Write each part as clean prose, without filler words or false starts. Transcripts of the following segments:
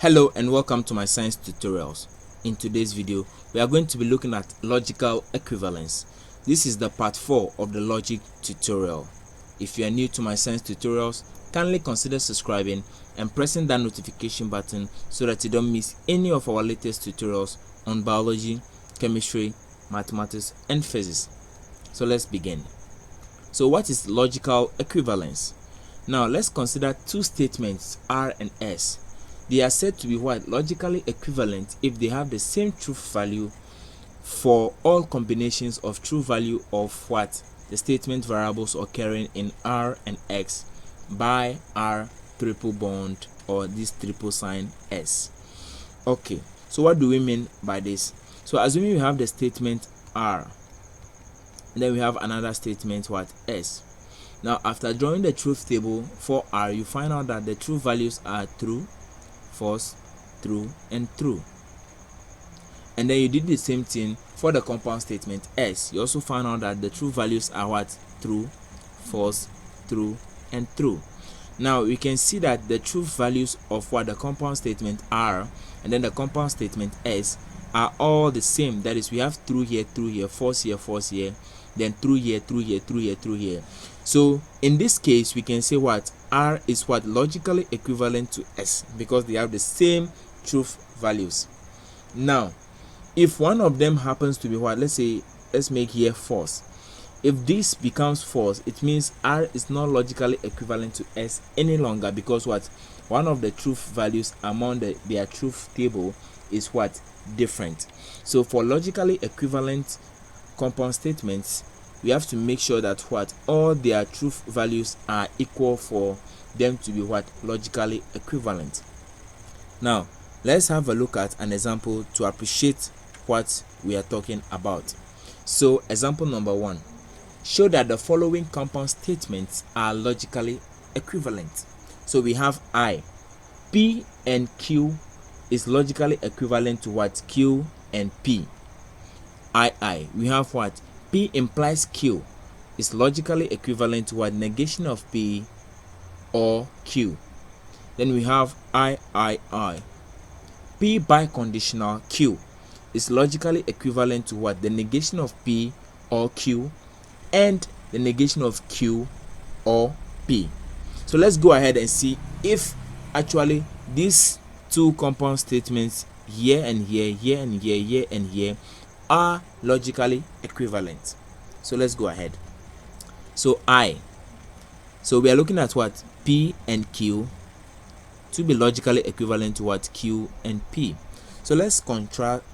Hello and welcome to my science tutorials. In today's video, we are going to be looking at logical equivalence. This is the part 4 of the logic tutorial. If you are new to my science tutorials, kindly consider subscribing and pressing that notification button so that you don't miss any of our latest tutorials on biology, chemistry, mathematics, and physics. So let's begin. So what is logical equivalence? Now let's consider two statements R and S. They are said to be what? Logically equivalent if they have the same truth value for all combinations of true value of what? The statement variables occurring in R and X by R triple bond or this triple sign S. Okay, so what do we mean by this? So assuming we have the statement R, and then we have another statement what? S. Now after drawing the truth table for R, you find out that the true values are true, false, true, and true. And then you did the same thing for the compound statement S. You also found out that the true values are what? True, false, true, and true. Now we can see that the truth values of what the compound statement R and then the compound statement S are all the same. That is, we have true here, false here, then true here, true here. So in this case, we can say what? R is what? Logically equivalent to S because they have the same truth values. Now, if one of them happens to be what? Let's make here false. If this becomes false, it means R is not logically equivalent to S any longer because what? One of the truth values among their truth table is what? Different. So for logically equivalent compound statements, we have to make sure that what? All their truth values are equal for them to be what? Logically equivalent. Now let's have a look at an example to appreciate what we are talking about. So example number 1, show that the following compound statements are logically equivalent. So we have I. P and Q is logically equivalent to what? Q and P. I. We have what? P implies Q is logically equivalent to what? Negation of P or Q. Then we have I. P biconditional Q is logically equivalent to what? The negation of P or Q and the negation of Q or P. So let's go ahead and see if actually these two compound statements here and here are logically equivalent. So let's go ahead. So I. So we are looking at what? P and Q to be logically equivalent to what? Q and P. So let's construct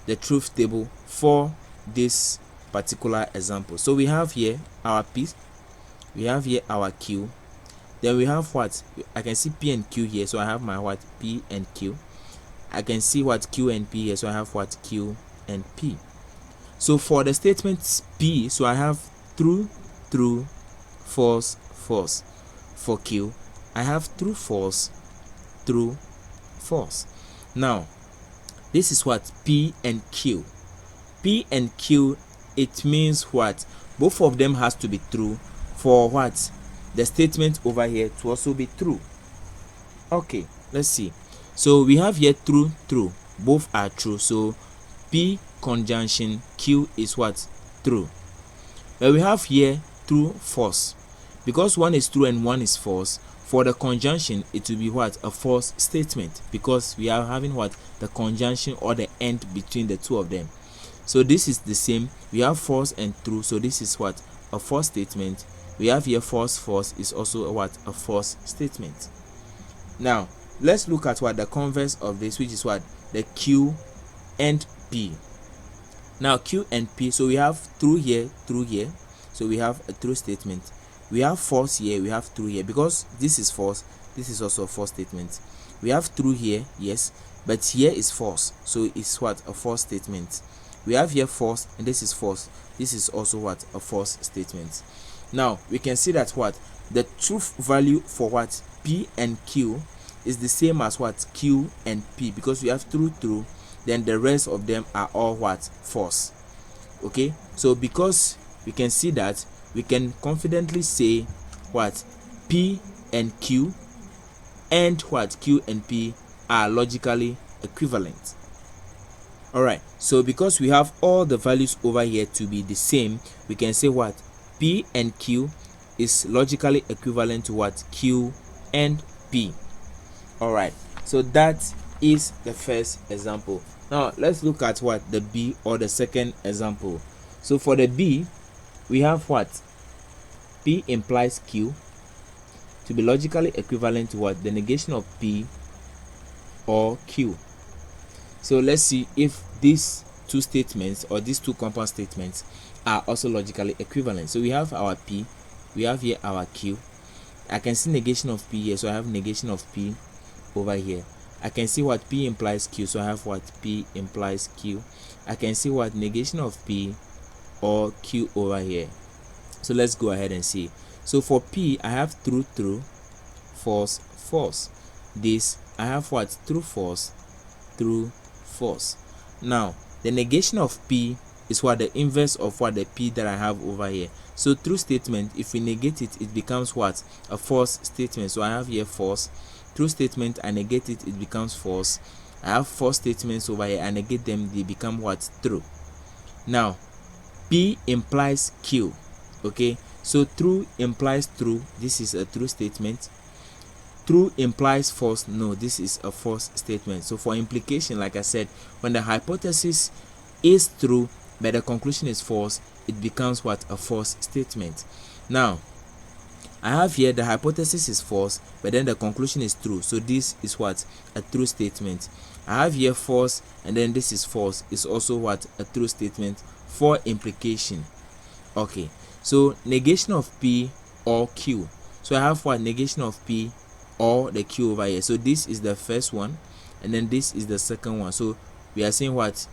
the truth table for this particular example. So we have here our P, we have here our Q, then we have what? I can see P and Q here, so I have my what? P and Q. I can see what? Q and P here, so I have what? Q and P. So for the statements P, so I have true, false. For Q, I have true, false. Now this is what? P and Q. P and Q, it means what? Both of them has to be true for what? The statement over here to also be true. Okay, let's see. So we have here true, both are true. So P conjunction Q is what? True. But we have here true, false. Because one is true and one is false, for the conjunction it will be what? A false statement because we are having what? The conjunction or the end between the two of them. So this is the same. We have false and true, so this is what? A false statement. We have here false is also what? A false statement. Now let's look at what? The converse of this, which is what? The Q and P. Now Q and P, so we have true here, so we have a true statement. We have false here, we have true here. Because this is false, this is also a false statement. We have true here, yes, but here is false, so it's what? A false statement. We have here false and this is false. This is also what? A false statement. Now we can see that what? The truth value for what? P and Q is the same as what? Q and P, because we have true, then the rest of them are all what? False. Okay, so because we can see that, we can confidently say what? P and Q and what Q and P are logically equivalent. Alright, so because we have all the values over here to be the same, we can say what P and Q is logically equivalent to what Q and P. Alright, so that is the first example. Now let's look at what the B, or the second example. So for the B, we have what P implies Q to be logically equivalent to what the negation of P or Q. So let's see if these two statements, or these two compound statements, are also logically equivalent. So we have our P, we have here our Q. I can see negation of P here, so I have negation of P over here. I can see what P implies Q, so I have what P implies Q. I can see what negation of P or Q over here. So let's go ahead and see. So for P, I have true, true, false, false. This, I have what true, false, true, false. Now the negation of P is what the inverse of what the P that I have over here. So true statement, if we negate it, it becomes what a false statement. So I have here false. True statement, I negate it, it becomes false. I have false statements over here, I negate them, they become what true. Now P implies Q. Okay, so true implies true, this is a true statement. True implies false, no, this is a false statement. So for implication, like I said, when the hypothesis is true but the conclusion is false, it becomes what a false statement. Now I have here the hypothesis is false but then the conclusion is true, so this is what a true statement. I have here false and then this is false, is also what a true statement for implication. Okay, so negation of P or Q. So I have what negation of P or the Q over here. So this is the first one and then this is the second one. So we are saying what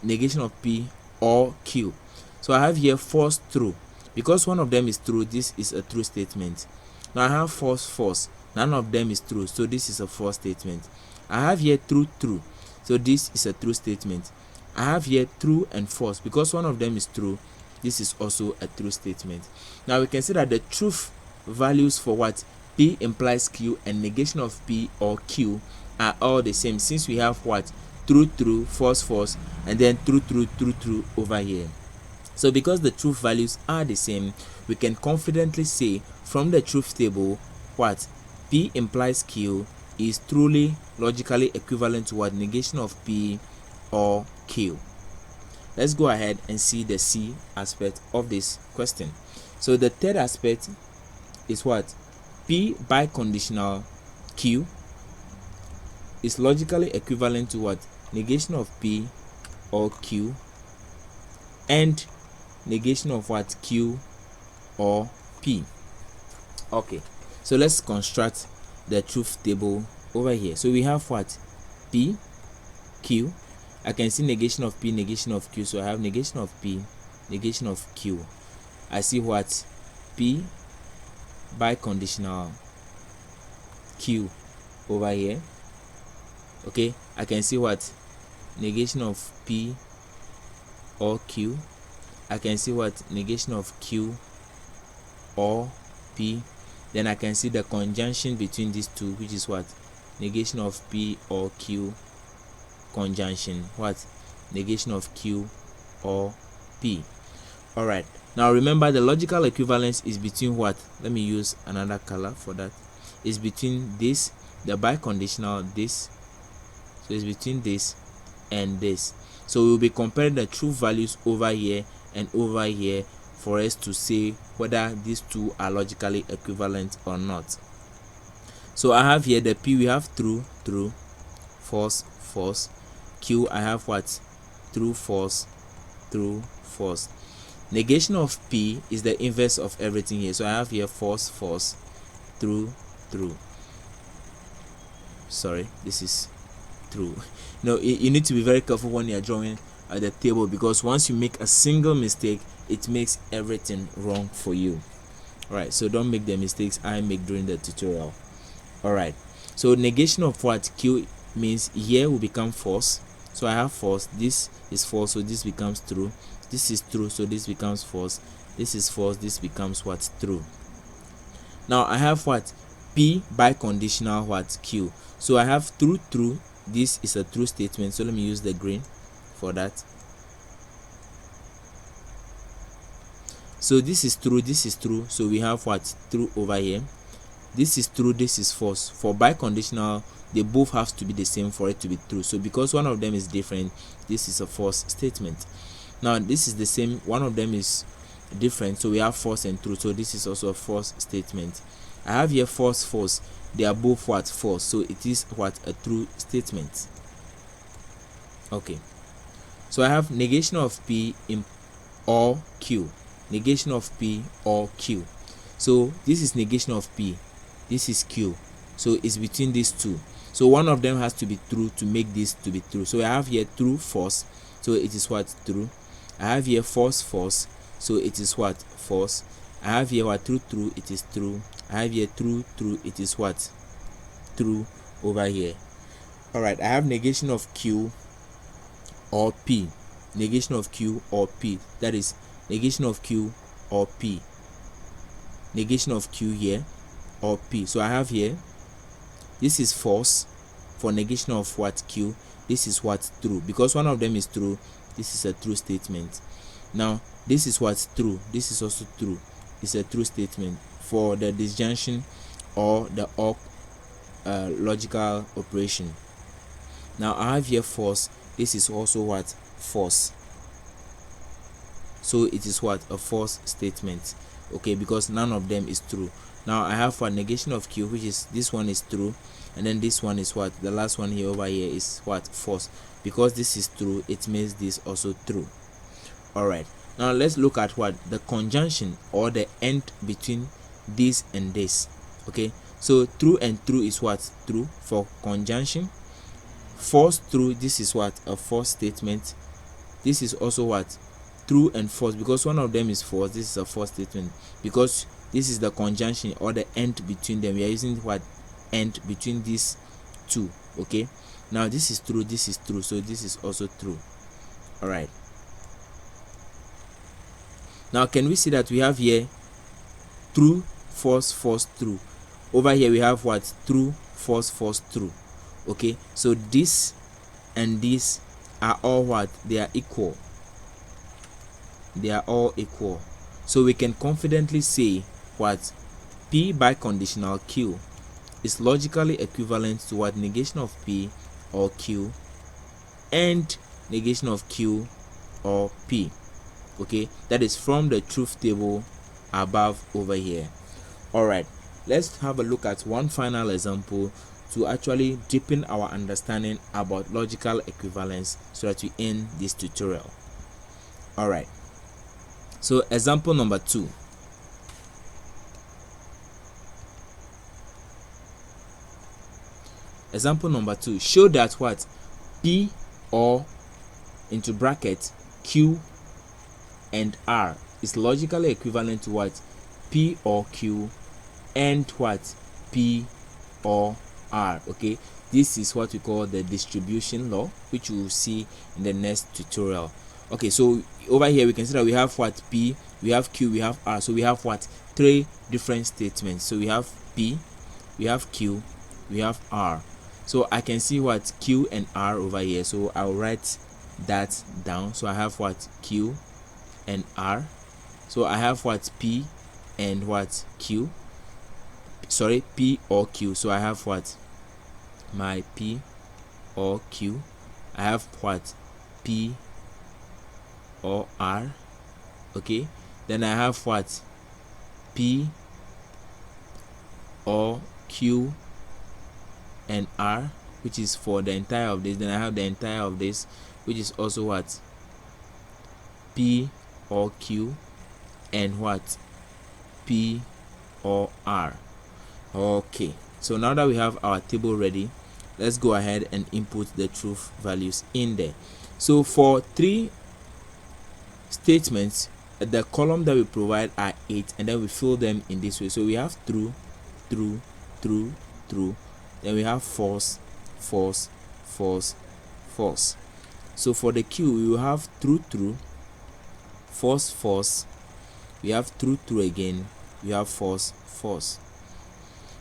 negation of P or Q. So I have here false, true. Because one of them is true, this is a true statement. Now I have false, false. None of them is true, so this is a false statement. I have here true, true. So this is a true statement. I have here true and false. Because one of them is true, this is also a true statement. Now we can see that the truth values for what P implies Q and negation of P or Q are all the same, since we have what true, true, false, false, and then true, true, true, true over here. So because the truth values are the same, we can confidently say from the truth table what P implies Q is truly logically equivalent to what negation of P or Q. Let's go ahead and see the C aspect of this question. So the third aspect is what P biconditional Q is logically equivalent to what negation of P or Q and negation of what Q or P. Okay, so let's construct the truth table over here. So we have what P, Q. I can see negation of P, negation of Q. So I have negation of P, negation of Q. I see what P biconditional Q over here. Okay, I can see what negation of P or Q. I can see what negation of Q or P. Then I can see the conjunction between these two, which is what negation of P or Q conjunction, what negation of Q or P. All right, now remember the logical equivalence is between what, let me use another color for that, is between this, the biconditional, this, so it's between this and this. So we'll be comparing the true values over here and over here for us to say whether these two are logically equivalent or not. So I have here the P, we have true, true, false, false. Q, I have what true, false, true, false. Negation of P is the inverse of everything here. So I have here false, false, true, true. Sorry, this is true. No, you need to be very careful when you are drawing the table, because once you make a single mistake, it makes everything wrong for you. All right, so don't make the mistakes I make during the tutorial. All right, so negation of what Q means here will become false. So I have false, this is false, so this becomes true. This is true, so this becomes false. This is false, this becomes what true. Now I have what P biconditional what Q. So I have true true. This is a true statement, so let me use the green for that. So this is true, this is true, so we have what true over here. This is true, this is false. For biconditional, they both have to be the same for it to be true. So because one of them is different, this is a false statement. Now this is the same, one of them is different, so we have false and true, so this is also a false statement. I have here false, false. They are both what false, so it is what a true statement. Okay, so I have negation of P in or Q. Negation of P or Q. So this is negation of P, this is Q, so it's between these two. So one of them has to be true to make this to be true. So I have here true, false, so it is what true. I have here false, false, so it is what false. I have here what true, true, it is true. I have here true, true, it is what true over here. All right, I have negation of Q or P. Negation of Q or P, that is negation of Q or P. Negation of Q here or P. So I have here, this is false for negation of what Q. This is what true, because one of them is true. This is a true statement. Now this is what's true, this is also true. It's a true statement for the disjunction or the OR logical operation. Now I have here false. This is also what false, so it is what a false statement. Okay, because none of them is true. Now I have for negation of Q, which is this one is true, and then this one is what, the last one here over here is what false. Because this is true, it means this also true. All right, now let's look at what the conjunction or the end between this and this. Okay, so true and true is what true for conjunction. False, true, this is what a false statement. This is also what true and false, because one of them is false. This is a false statement, because this is the conjunction or the end between them. We are using what end between these two. Okay, now this is true, this is true, so this is also true. All right, now can we see that we have here true, false, false, true. Over here we have what true, false, false, true. Okay, so this and this are all what, they are equal. They are all equal, so we can confidently say what P biconditional Q is logically equivalent to what negation of P or Q and negation of Q or P. Okay, that is from the truth table above over here. All right, let's have a look at one final example to actually deepen our understanding about logical equivalence so that we end this tutorial. All right, so example number 2. Example number 2, show that what P or into bracket Q and R is logically equivalent to what P or Q and what P or R. Okay, this is what we call the distribution law, which we will see in the next tutorial. Okay, so over here we can see that we have what P, we have Q, we have R. So we have what 3 different statements. So we have P, we have Q, we have R. So I can see what Q and R over here, so I'll write that down. So I have what Q and R. So I have what P and what Q, sorry, P or Q. So I have what my P or Q. I have what P or R. Okay, then I have what P or Q and R, which is for the entire of this. Then I have the entire of this, which is also what P or Q and what P or R. Okay, so now that we have our table ready, let's go ahead and input the truth values in there. So for 3 statements, the column that we provide are 8, and then we fill them in this way. So we have true, true, true, true, then we have false, false, false, false. So for the Q, we will have true, true, false, false, we have true, true again, we have false, false.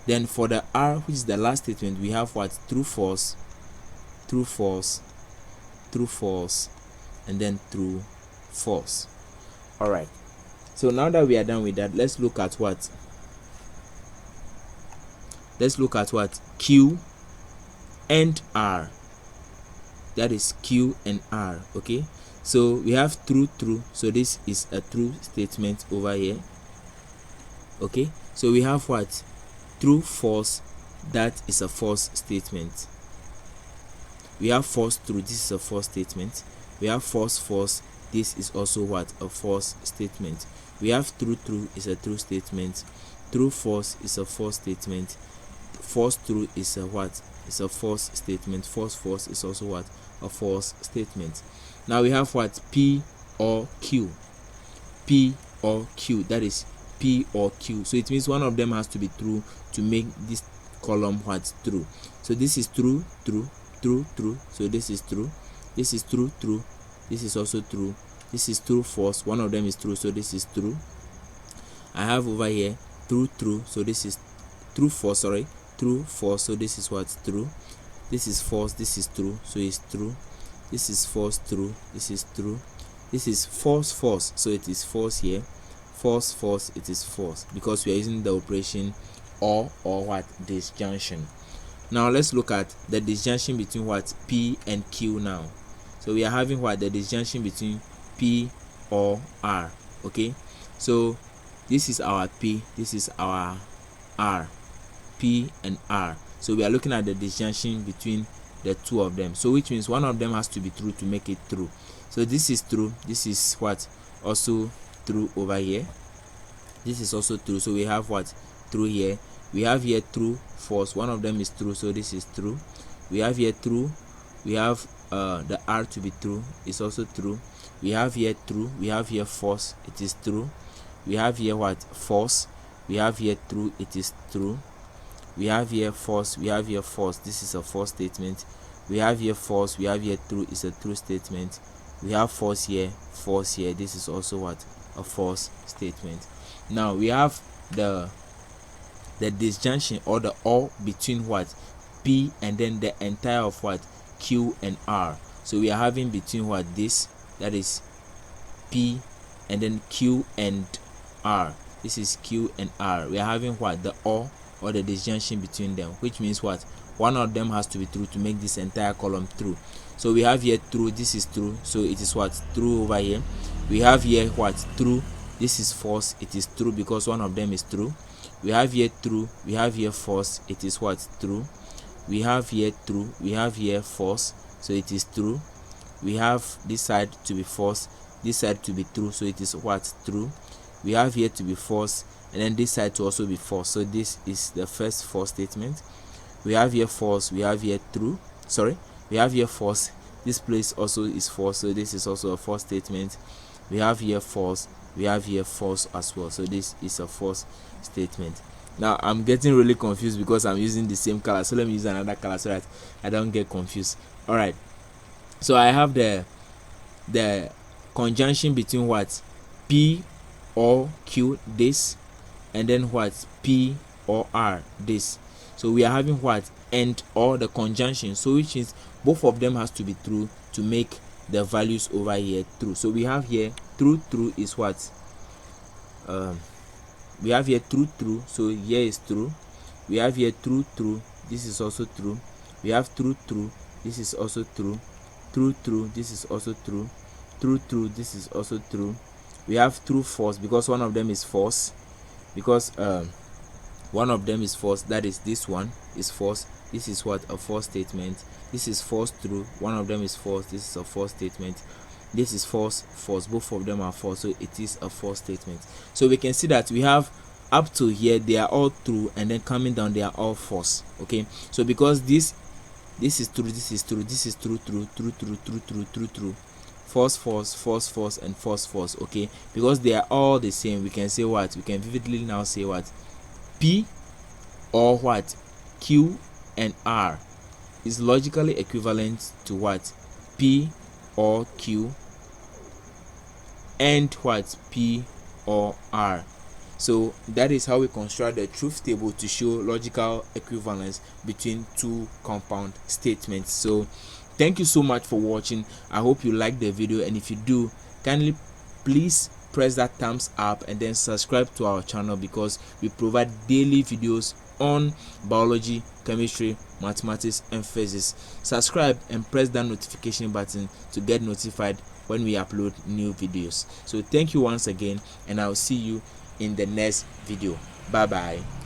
Then for the R, which is the last statement, we have what? True, false, true, false, true, false, and then true, false. All right, so now that we are done with that, let's look at what Q and R. That is Q and R. Okay, so we have true, true, so this is a true statement over here. Okay, so we have what? True, false, that is a false statement. We have false, true, this is a false statement. We have false, false, this is also what? A false statement. We have true, true is a true statement. True, false is a false statement. False, true is a what? Is a false statement. False, false is also what? A false statement. Now we have what? P or Q. P or Q, that is P or Q. So it means one of them has to be true to make this column what? True. So this is true, true, true, true. So this is true. This is true, true. This is also true. This is true, false. One of them is true, so this is true. I have over here true, true. So this is true, false. Sorry, true, false. So this is what's true. This is false. This is true. So it's true. This is false, true. This is true. This is false, false. So it is false here. False, false. It is false because we are using the operation or what? Disjunction. Now let's look at the disjunction between what? P and Q now. So we are having what? The disjunction between P or R. Okay, so this is our P, this is our R. P and R. So we are looking at the disjunction between the two of them. So which means one of them has to be true to make it true. So this is true. This is what? Also true over here. This is also true. So we have what? True here. We have here true, false. One of them is true, so this is true. We have here true. We have the R to be true. It's also true. We have here true. We have here false. It is true. We have here what? False. We have here true. It is true. We have here false. We have here false. This is a false statement. We have here false. We have here true. It's a true statement. We have false here. False here. This is also what? A false statement. Now we have the disjunction or the or between what? P and then the entire of what? Q and R. So we are having between what? This, that is P, and then Q and R. This is Q and R. We are having what? The or the disjunction between them, which means what? One of them has to be true to make this entire column true. So we have here true. This is true, so it is what? True over here. We have here what? True. This is false. It is true because one of them is true. We have here true. We have here false. It is what? True. We have here true. We have here false, so it is true. We have this side to be false, this side to be true, so it is what? True. We have here to be false, and then this side to also be false, so this is the first false statement. We have here false. We have here true. Sorry, we have here false. This place also is false, so this is also a false statement. We have here false. We have here false as well, so this is a false statement. Now I'm getting really confused because I'm using the same color, so let me use another color so that I don't get confused. All right, so I have the conjunction between what? P or Q, this, and then what? P or R, this. So we are having what? And or the conjunction, so which is both of them has to be true to make the values over here true. So we have here true, true is what? We have here true, true, so here is true. We have here true, true, this is also true. We have true, true, this is also true. True, true, this is also true. True, true, this is also true. We have true, false, because one of them is false. Because one of them is false, that is this one is false. This is what? A false statement. This is false, true. One of them is false. This is a false statement. This is false, false. Both of them are false, so it is a false statement. So we can see that we have up to here they are all true, and then coming down they are all false. Okay, so because this is true, this is true, this is true, true, true, true, true, true, true, true, false, false, false, false, and false, false. Okay, because they are all the same, we can say what? We can vividly now say what? P or what? Q and R is logically equivalent to what? P or Q and what? P or R. So that is how we construct the truth table to show logical equivalence between two compound statements. So thank you so much for watching. I hope you liked the video, and if you do, kindly please press that thumbs up and then subscribe to our channel, because we provide daily videos on biology, chemistry, mathematics and physics. Subscribe and press that notification button to get notified when we upload new videos. So thank you once again, and I'll see you in the next video. Bye bye.